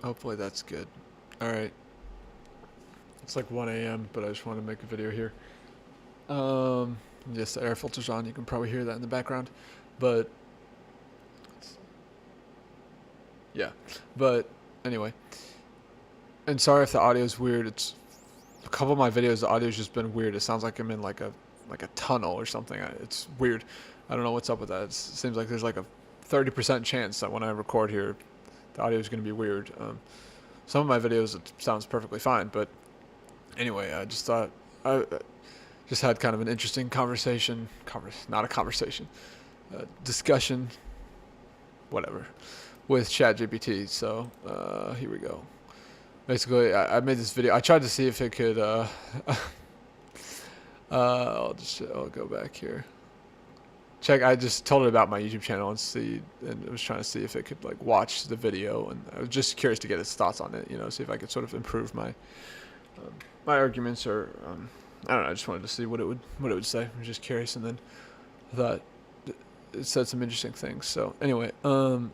Hopefully that's good. Alright. It's like 1 a.m., but I just want to make a video here. Yes, the air filter's on. You can probably hear that in the background. But, yeah. But, anyway. And sorry if the audio is weird. It's a couple of my videos, the audio's just been weird. It sounds like I'm in like a tunnel or something. It's weird. I don't know what's up with that. It seems like there's like a 30% chance that when I record here, the audio is going to be weird. Some of my videos, it sounds perfectly fine, but anyway, I just thought I just had kind of an interesting conversation. Not a conversation, discussion, whatever, with ChatGPT. So here we go. Basically, I made this video. I tried to see if it could. I'll go back here. I just told it about my YouTube channel and I was trying to see if it could like watch the video, and I was just curious to get its thoughts on it. See if I could sort of improve my my arguments, or I don't know. I just wanted to see what it would say. I was just curious, and then I thought it said some interesting things. So anyway, and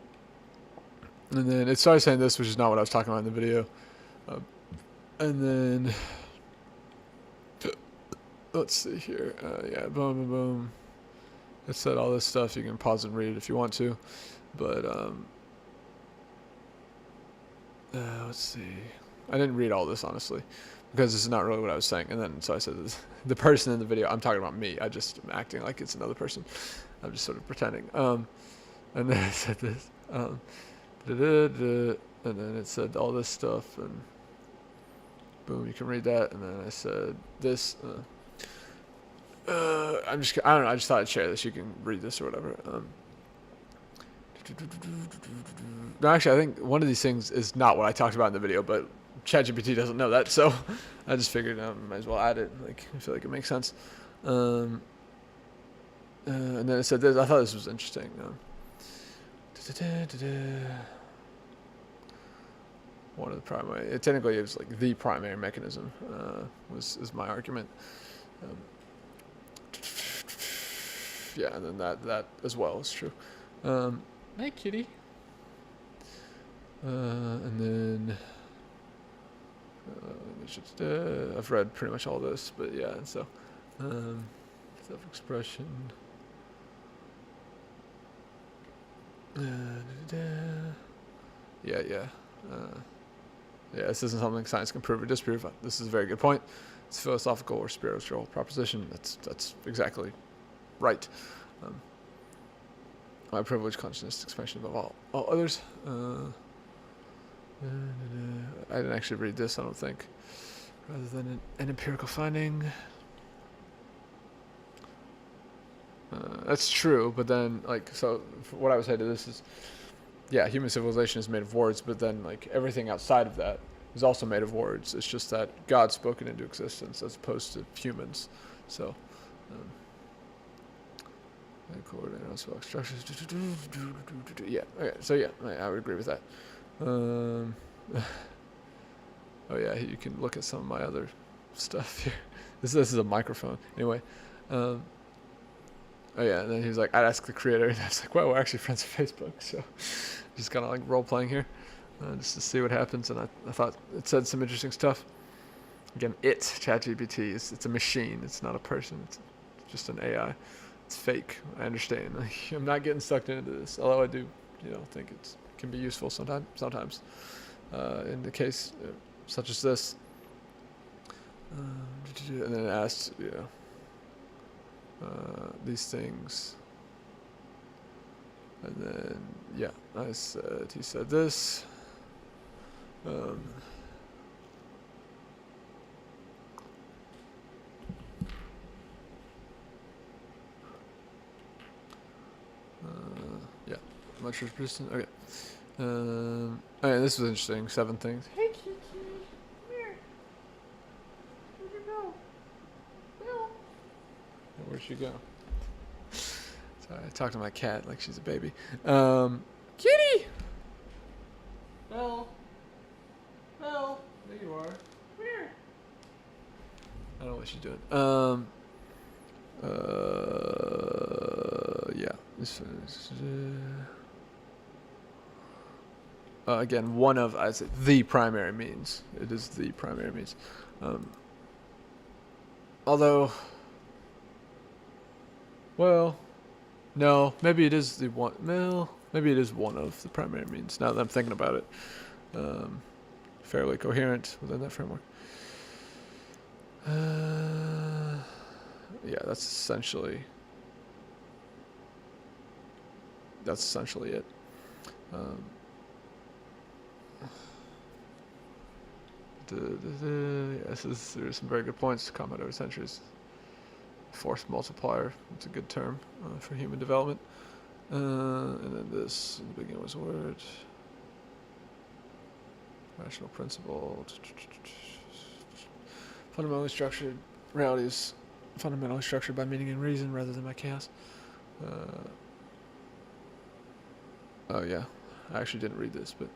then it started saying this, which is not what I was talking about in the video, and then let's see here. Yeah, boom, boom, boom. It said all this stuff. You can pause and read it if you want to, but let's see. I didn't read all this honestly, because this is not really what I was saying. And then so I said, the person in the video, I'm talking about me. I just am acting like it's another person. I'm just sort of pretending. And then I said this, and then it said all this stuff, and boom, you can read that. And then I said this. I don't know. I just thought I'd share this. You can read this or whatever. No, actually, I think one of these things is not what I talked about in the video, but ChatGPT doesn't know that, so I just figured I might as well add it. Like, I feel like it makes sense. And then it said this. I thought this was interesting. One of the primary. Technically, it was like the primary mechanism. Is my argument. Yeah, and then that as well is true. Hey, kitty. And then I've read pretty much all this, but yeah, and so self-expression. Yeah. Yeah, this isn't something science can prove or disprove. This is a very good point. It's a philosophical or spiritual proposition. That's exactly right. My privilege, consciousness, expansion above all others. I didn't actually read this, I don't think. Rather than an empirical finding. That's true, but then, like, so what I would say to this is, yeah, human civilization is made of words, but then, like, everything outside of that is also made of words. It's just that God spoke it into existence as opposed to humans. So, structures. Yeah. Okay. So yeah, I would agree with that. Oh yeah, you can look at some of my other stuff here. This is a microphone. Anyway. Oh yeah, and then he was like, I'd ask the creator, and I was like, well, we're actually friends on Facebook, so just kind of like role playing here, just to see what happens. And I thought it said some interesting stuff. Again, ChatGPT, it's a machine. It's not a person. It's just an AI. It's fake. I understand. Like, I'm not getting sucked into this, although I do, think it can be useful sometimes. In the case such as this, and then it asked, these things, and then yeah, he said this. Yeah, much persistent. Okay. Okay, this was interesting. 7 things. Hey, Kiki. Come here. Where'd you go? Bill. Where'd she go? Sorry, I talked to my cat like she's a baby. Kitty! Bill. Bill. There you are. Come here. I don't know what she's doing. Yeah. Again, one of, I say, the primary means. It is the primary means. Although, well, no, maybe it is the one. Well, maybe it is one of the primary means. Now that I'm thinking about it, fairly coherent within that framework. Yeah, that's essentially it. Yes, there's some very good points. Combat over centuries. Force multiplier. It's a good term for human development. And then this in the beginning was a word. Rational principle. Fundamentally structured. Reality is fundamentally structured by meaning and reason rather than by chaos. Oh yeah, I actually didn't read this, but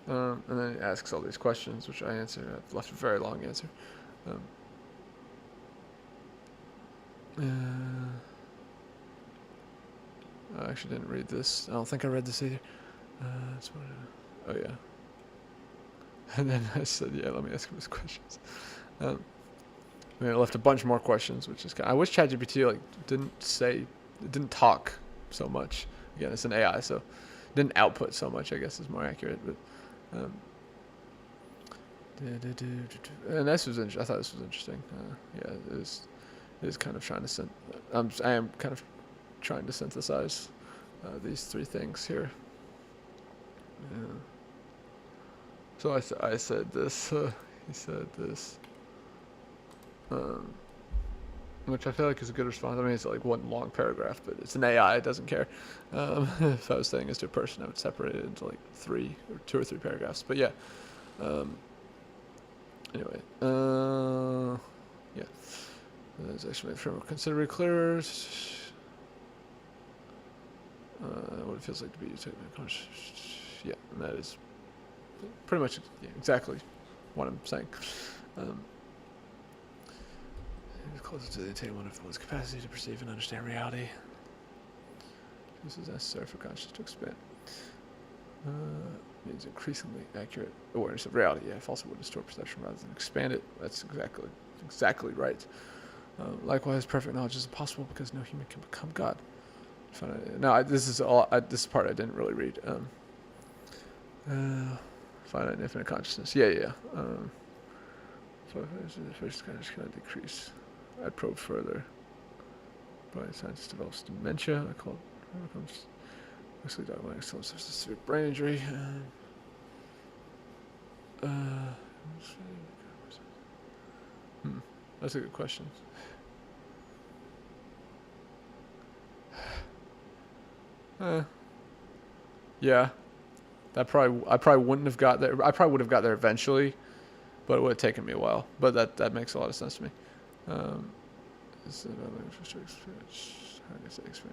and then it asks all these questions, which I answer. I've left a very long answer. I actually didn't read this. I don't think I read this either. Oh yeah. And then I said, yeah, let me ask him his questions. And I left a bunch more questions, which is kind of, I wish ChatGPT didn't talk so much. Again, it's an AI, so it didn't output so much, I guess is more accurate. But and this was I thought this was interesting. Yeah, it is kind of trying to I am kind of trying to synthesize these three things here. Yeah. So I said this. He said this. Which I feel like is a good response. I mean, it's like one long paragraph, but it's an AI. It doesn't care. If I was saying this to a person, I would separate it into like two or three paragraphs. But yeah. Anyway. Yeah. There's actually a framework considerably clearer. What it feels like to be conscious. Yeah, and that is pretty much exactly what I'm saying. It's closer to the attainment of one's capacity to perceive and understand reality. This is necessary for consciousness to expand. Means increasingly accurate awareness of reality. Yeah, falsehood would distort perception rather than expand it. That's exactly right. Likewise, perfect knowledge is impossible because no human can become God. This part I didn't really read. Finite and infinite consciousness. Yeah. First kind of decrease. I'd probe further. Brilliant scientist develops dementia. I call it mostly dogmatic severe brain injury. That's a good question. Yeah. I probably wouldn't have got there. I probably would have got there eventually, but it would have taken me a while. But that makes a lot of sense to me. Experience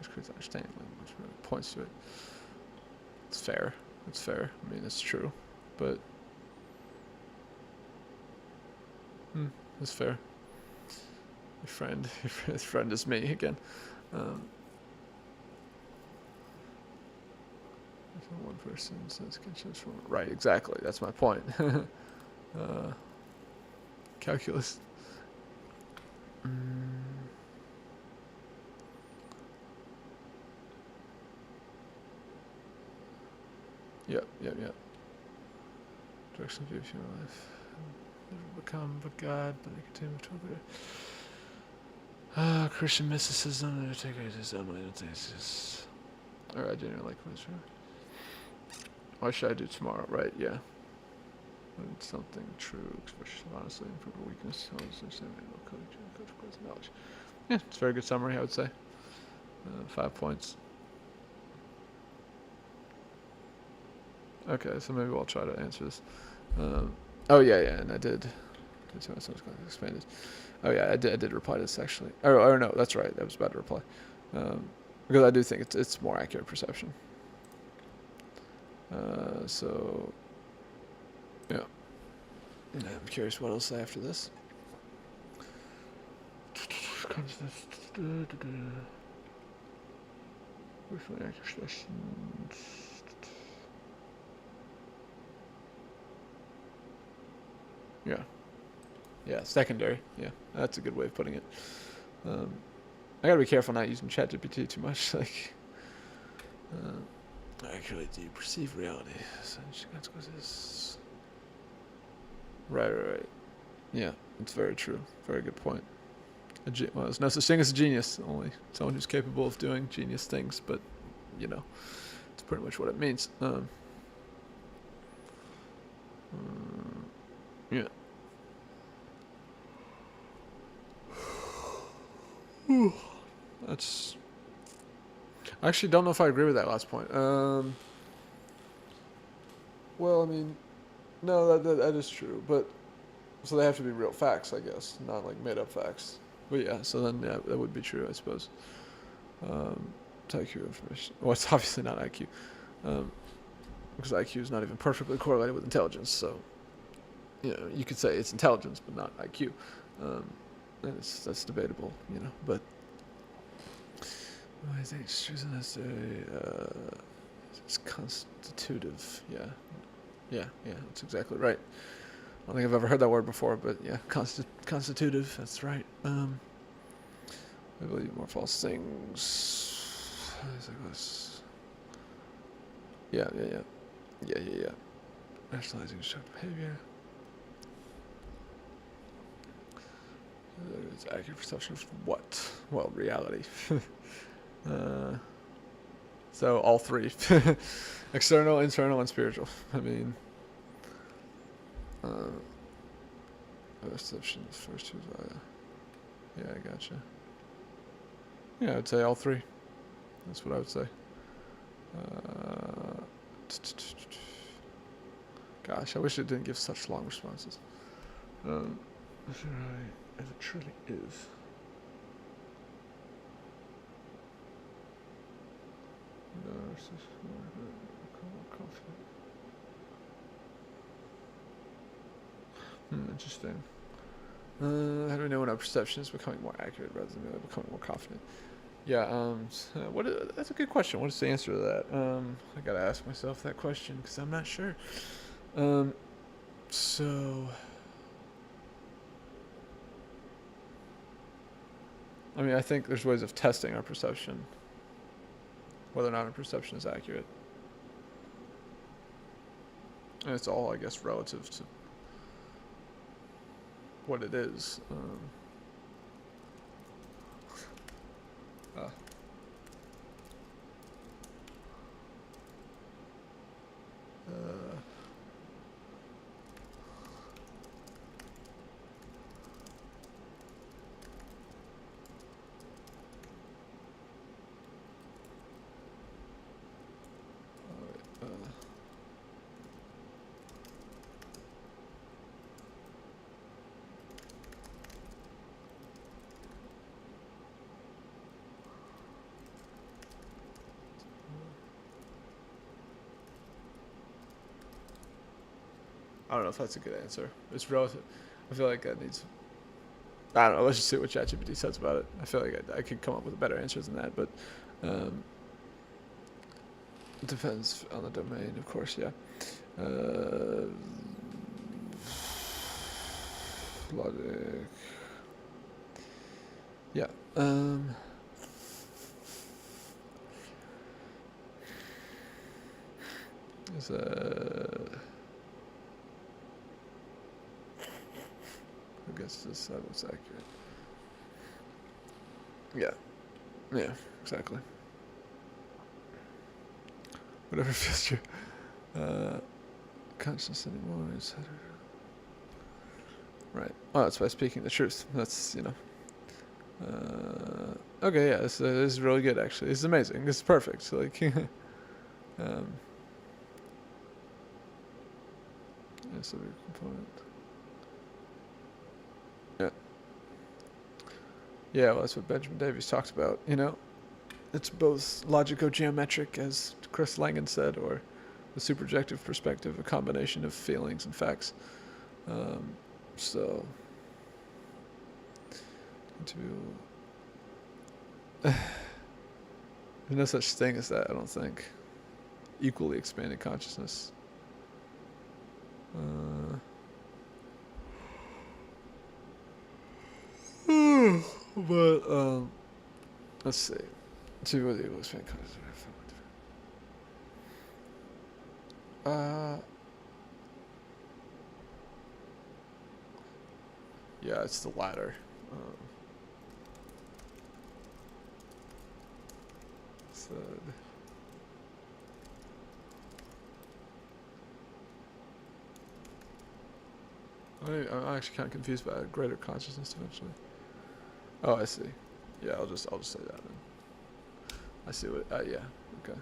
creates understanding, which really points to it. It's fair. I mean, it's true, but it's fair. His friend is me again. One person says can transform. Right, exactly. That's my point. Calculus. Yep. Direction of human life. Never become but God, but they continue to obey. Christian mysticism, they take it as just. Or I genuinely like this. Why should I do tomorrow? Right, yeah. When something true, expression honestly, improve a weakness, knowledge. Yeah, it's a very good summary, I would say. 5 points. Okay, so maybe I'll try to answer this. Oh yeah, and I did. Expanded. Oh yeah, I did reply to this actually. Or no, that's right. I was about to reply, because I do think it's more accurate perception. So yeah, and I'm curious what I'll say after this. Consciousness. Yeah. Yeah, secondary. Yeah, that's a good way of putting it. I gotta be careful not using ChatGPT too much. Like, accurately do you perceive reality? Such consequences. Right. Yeah, it's very true. Very good point. Well, there's no such thing as a genius. Only someone who's capable of doing genius things. But you know, it's pretty much what it means. Yeah. That's. I actually don't know if I agree with that last point. Well, I mean, no, that is true, but so they have to be real facts, I guess, not like made up facts. But yeah, so then yeah, that would be true, I suppose. It's IQ information. Well, it's obviously not IQ, because IQ is not even perfectly correlated with intelligence. So you know, you could say it's intelligence, but not IQ, and that's debatable, you know. But I think it's choosing as it's constitutive. Yeah, that's exactly right. I don't think I've ever heard that word before, but yeah, constitutive. That's right. I believe more false things. Yeah. Rationalizing destructive behavior. It's accurate perception of what? Well, reality. So all three. External, internal, and spiritual. I mean, perception is first two. Yeah, I gotcha. Yeah, I'd say all three. That's what I would say. Gosh, I wish it didn't give such long responses. As it truly is. Interesting. How do we know when our perception is becoming more accurate rather than becoming more confident? Yeah. That's a good question. What is the answer to that? I gotta ask myself that question because I'm not sure. So. I mean, I think there's ways of testing our perception, whether or not our perception is accurate. And it's all, I guess, relative to what it is. Uh, I don't know if that's a good answer. It's relative. I feel like that needs. I don't know. Let's just see what ChatGPT says about it. I feel like I could come up with a better answer than that, but it depends on the domain, of course. Yeah. Logic. Yeah. Is who gets to decide what's accurate? Yeah, exactly. Whatever feels true. Conscience anymore is right. Oh, that's by speaking the truth. That's okay, yeah, this is really good actually. This is amazing. This is perfect. Like, that's a big component. Yeah. Yeah, well, that's what Benjamin Davies talks about. It's both logico-geometric, as Chris Langan said, or the superjective perspective, a combination of feelings and facts. So, there's no such thing as that, I don't think. Equally expanded consciousness. But let's see. See what the expand colors. Yeah, it's the latter. So, I'm actually kind of confused by greater consciousness eventually. Oh, I see. Yeah, I'll just say that then. I see what. Yeah. Okay.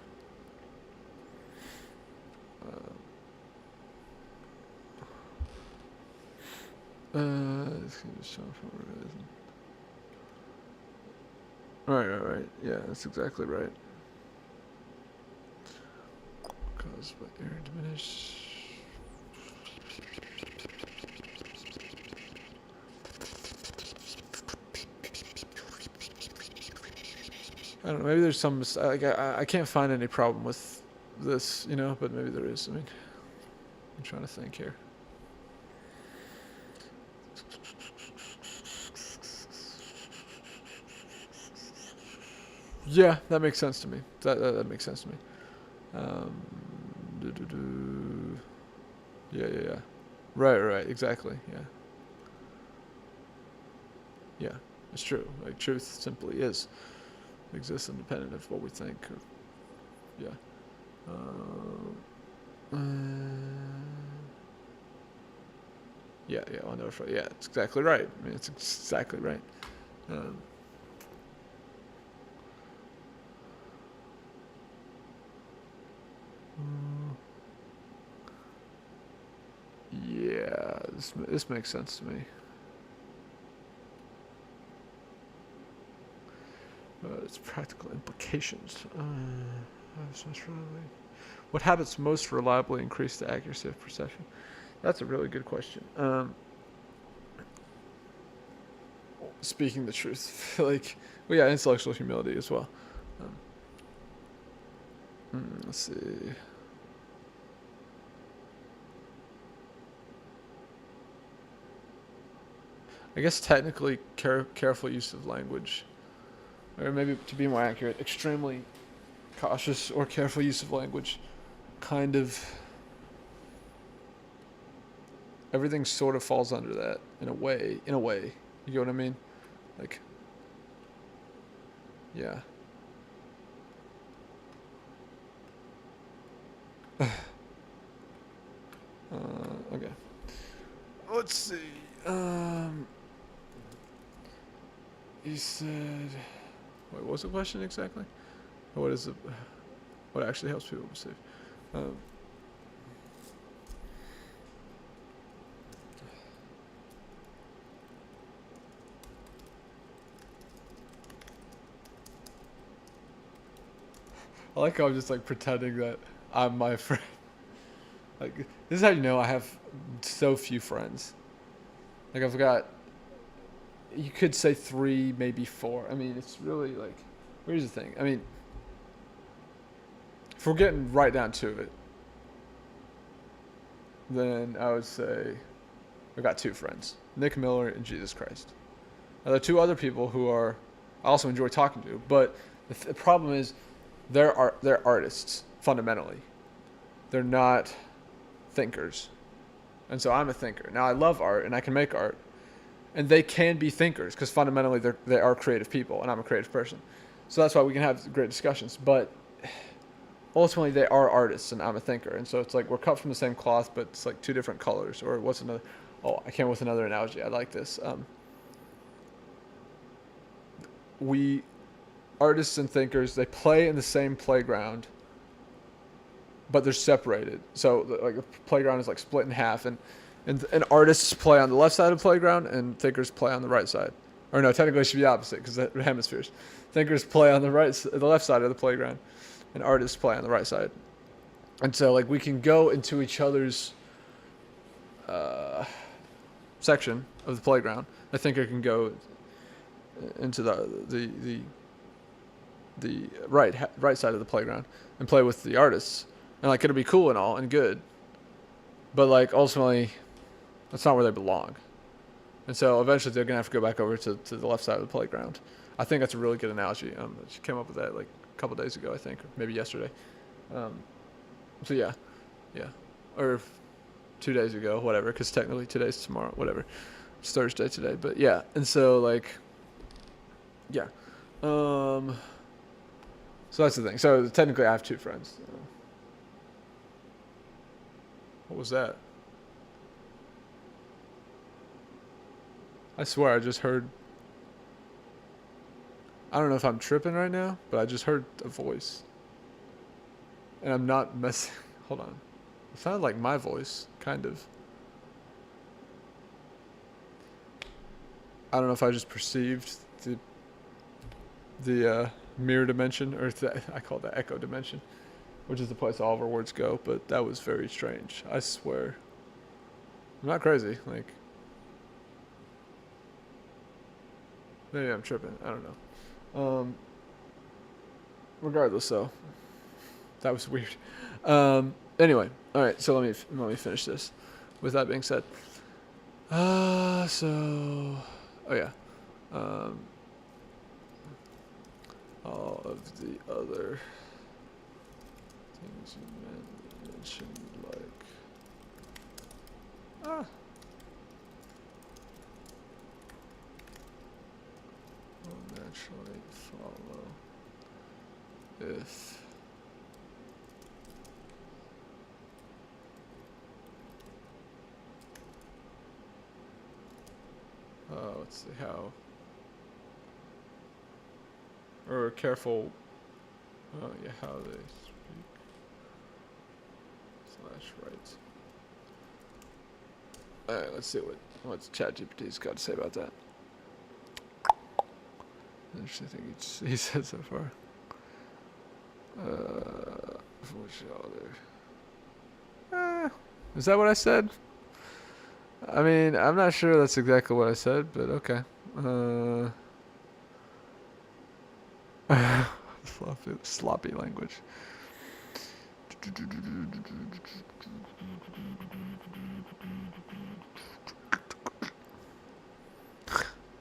This can just show from where it isn't. Right. Yeah, that's exactly right. Caused by air diminish. I don't know. Maybe there's some. Like I can't find any problem with this, but maybe there is. I mean, I'm trying to think here. Yeah, that makes sense to me. That makes sense to me. Yeah. Right. Exactly. Yeah. It's true. Like truth simply exists independent of what we think. Yeah. Yeah. I'll never forget. Yeah, it's exactly right. I mean, it's exactly right. Yeah, this makes sense to me. Its practical implications. What habits most reliably increase the accuracy of perception? That's a really good question. Speaking the truth, well, yeah, intellectual humility as well. Let's see. I guess technically careful use of language, or maybe to be more accurate, extremely cautious or careful use of language. Kind of everything sort of falls under that in a way. You get what I mean? Like, yeah. Okay. Let's see. He said, wait, what was the question exactly? What is it? What actually helps people perceive? I like how I'm just like pretending that I'm my friend. Like, this is how you know I have so few friends. Like, I've got, you could say 3, maybe 4. I mean, it's really like, here's the thing. I mean, if we're getting right down to it, then I would say I've got 2 friends, Nick Miller and Jesus Christ. Now, there are 2 other people who I also enjoy talking to, but the problem is they're artists, fundamentally. They're not thinkers. And so I'm a thinker. Now, I love art, and I can make art. And they can be thinkers, because fundamentally they are creative people, and I'm a creative person. So that's why we can have great discussions. But ultimately, they are artists, and I'm a thinker. And so it's like we're cut from the same cloth, but it's like 2 different colors. Or what's another? Oh, I came with another analogy. I like this. Artists and thinkers, they play in the same playground, but they're separated. So like the playground is like split in half, and artists play on the left side of the playground, and thinkers play on the right side. Or no, technically it should be opposite, because they're hemispheres. Thinkers play on the left side of the playground, and artists play on the right side. And so like we can go into each other's section of the playground. A thinker can go into the right side of the playground and play with the artists, and like it'll be cool and all and good, but like ultimately that's not where they belong. And so eventually they're gonna have to go back over to the left side of the playground. I think that's a really good analogy. She came up with that like a couple days ago, I think, or maybe yesterday. Um, so yeah, or 2 days ago, whatever. Because technically today's tomorrow, whatever. It's Thursday today, but yeah. And so like, yeah. So that's the thing. So technically, I have two friends. What was that? I swear I just heard. I don't know if I'm tripping right now, but I just heard a voice. And I'm not messing. Hold on. It sounded like my voice, kind of. I don't know if I just perceived the mirror dimension, or I call it the echo dimension, which is the place all of our words go. But that was very strange. I swear. I'm not crazy. Like, maybe I'm tripping. I don't know. Regardless, though, that was weird. Anyway, all right. So let me finish this. With that being said, oh yeah, all of the other things you mentioned, like will naturally follow if let's see how or careful yeah, how they speak / write. Alright, let's see what's ChatGPT's got to say about that. Interesting thing he said so far. Is that what I said? I mean, I'm not sure that's exactly what I said, but okay. Sloppy language.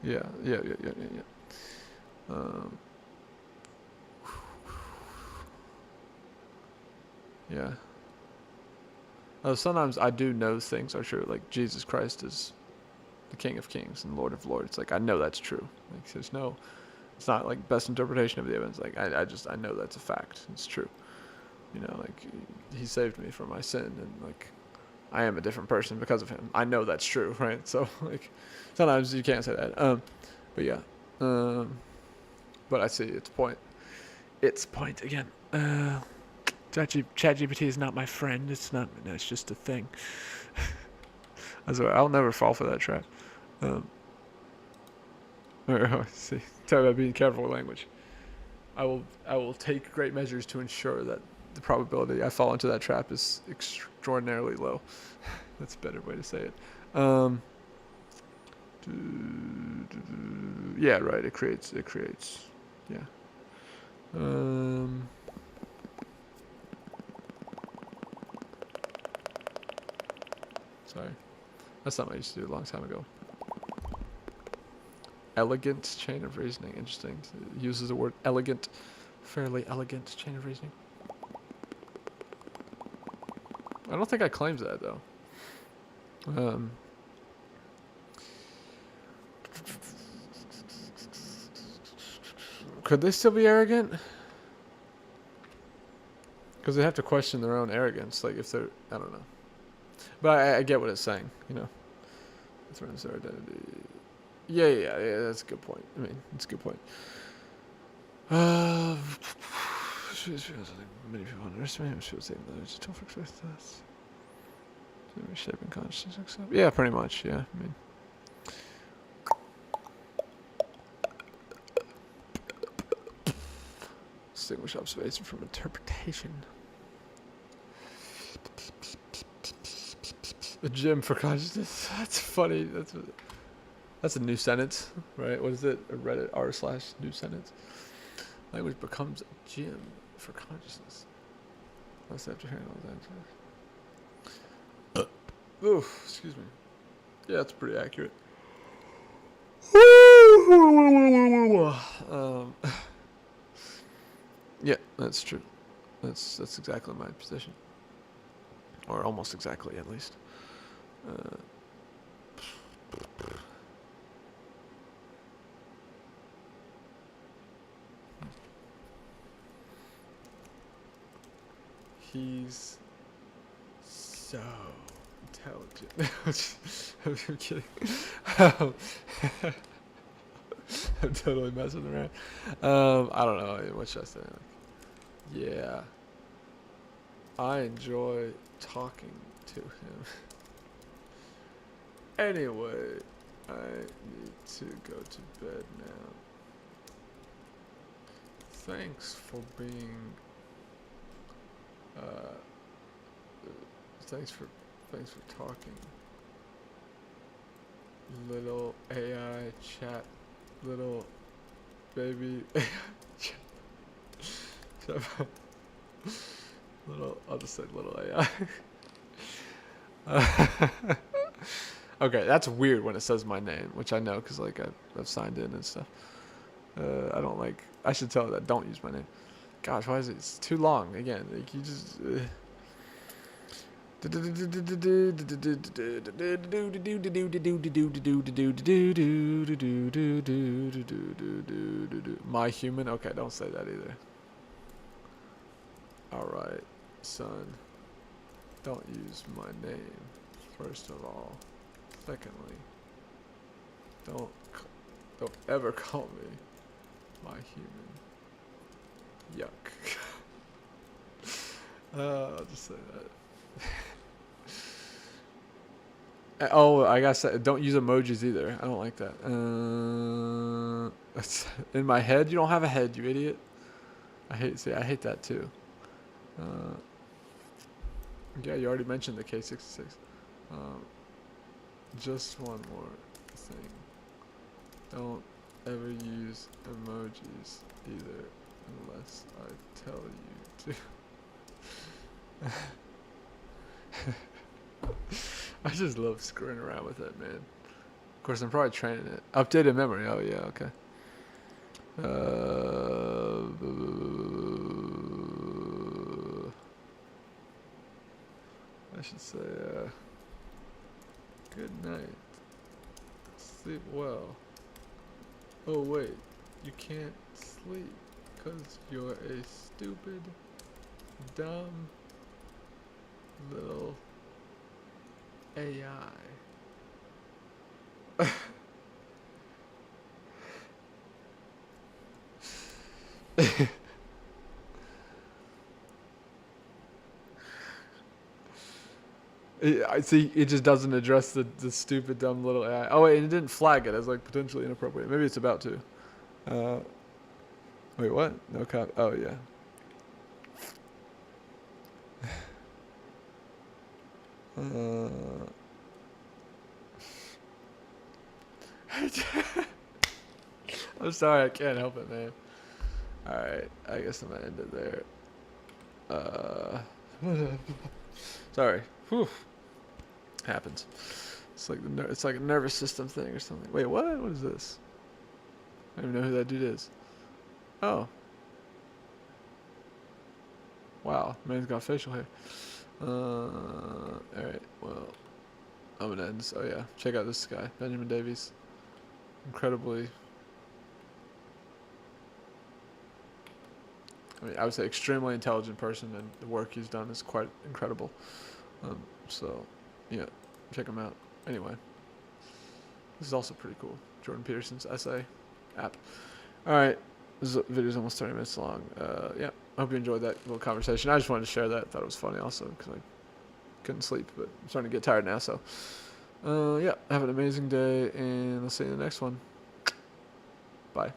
Yeah. Yeah. Sometimes I do know things are true. Like Jesus Christ is the King of Kings and Lord of Lords. Like I know that's true. Like there's no, it's not like best interpretation of the events. Like I know that's a fact. It's true. You know, like he saved me from my sin, and like I am a different person because of him. I know that's true, right? So like sometimes you can't say that. But yeah. But I see its point. Its point again. ChatGPT is not my friend. It's not. It's just a thing. I'll never fall for that trap. See, talk about being careful with language. I will take great measures to ensure that the probability I fall into that trap is extraordinarily low. That's a better way to say it. Yeah, right. It creates. Yeah. Sorry. That's something I used to do a long time ago. Elegant chain of reasoning. Interesting. It uses the word elegant. Fairly elegant chain of reasoning. I don't think I claimed that, though. Could they still be arrogant? Because they have to question their own arrogance. Like, if they're... I don't know. But I get what it's saying, you know. Threatens their identity. Yeah, that's a good point. I mean, it's a good point. Many people underestimate him. She was saying that it's a tough with us. Reshaping consciousness. Yeah, pretty much. Yeah, I mean. Distinguish observation from interpretation. A gym for consciousness. That's funny. That's a new sentence, right? What is it? A Reddit r/new sentence. Language becomes a gym for consciousness. That's after hearing all that. Ooh, excuse me. Yeah, that's pretty accurate. um, yeah, that's true. That's exactly my position, or almost exactly, at least. Uh, he's so intelligent. I'm kidding. Um, I'm totally messing around. I don't know. What should I say? Like, yeah, I enjoy talking to him. Anyway, I need to go to bed now. Thanks for being. Uh, thanks for talking. Little AI chat, little baby chat. Little, I'll just say little AI. Okay, that's weird when it says my name, which I know because like I've signed in and stuff. I don't like. I should tell it that don't use my name. Gosh, why is it? It's too long. Again, like you just. My human? Okay, don't say that either. Alright, son. Don't use my name, first of all. Secondly, don't ever call me my human. Yuck. I'll just say that. Oh, I gotta say, don't use emojis either. I don't like that. In my head, you don't have a head, you idiot. I hate that too. Yeah, you already mentioned the K66. Just one more thing. Don't ever use emojis either unless I tell you to. I just love screwing around with it, man. Of course, I'm probably training it. Updated memory. Oh, yeah, okay. I should say, good night. Sleep well. Oh, wait. You can't sleep because you're a stupid, dumb little AI. I see. It just doesn't address the stupid, dumb little AI. Oh wait, it didn't flag it as like potentially inappropriate. Maybe it's about to. Uh, wait, what? No cop. Oh yeah. I'm sorry, I can't help it, man. All right, I guess I'm gonna end it there. Sorry. Whew. Happens. It's like it's like a nervous system thing or something. Wait, what? What is this? I don't even know who that dude is. Oh. Wow, man's got facial hair. Alright, well, I'm gonna end this. Oh yeah, check out this guy, Benjamin Davies. Incredibly, I would say extremely intelligent person, and the work he's done is quite incredible. So, yeah, check him out. Anyway, this is also pretty cool. Jordan Peterson's essay app. Alright, this video's almost 30 minutes long. Yeah, I hope you enjoyed that little conversation. I just wanted to share that. Thought it was funny also, because I couldn't sleep, but I'm starting to get tired now, so. Yeah, have an amazing day, and I'll see you in the next one. Bye.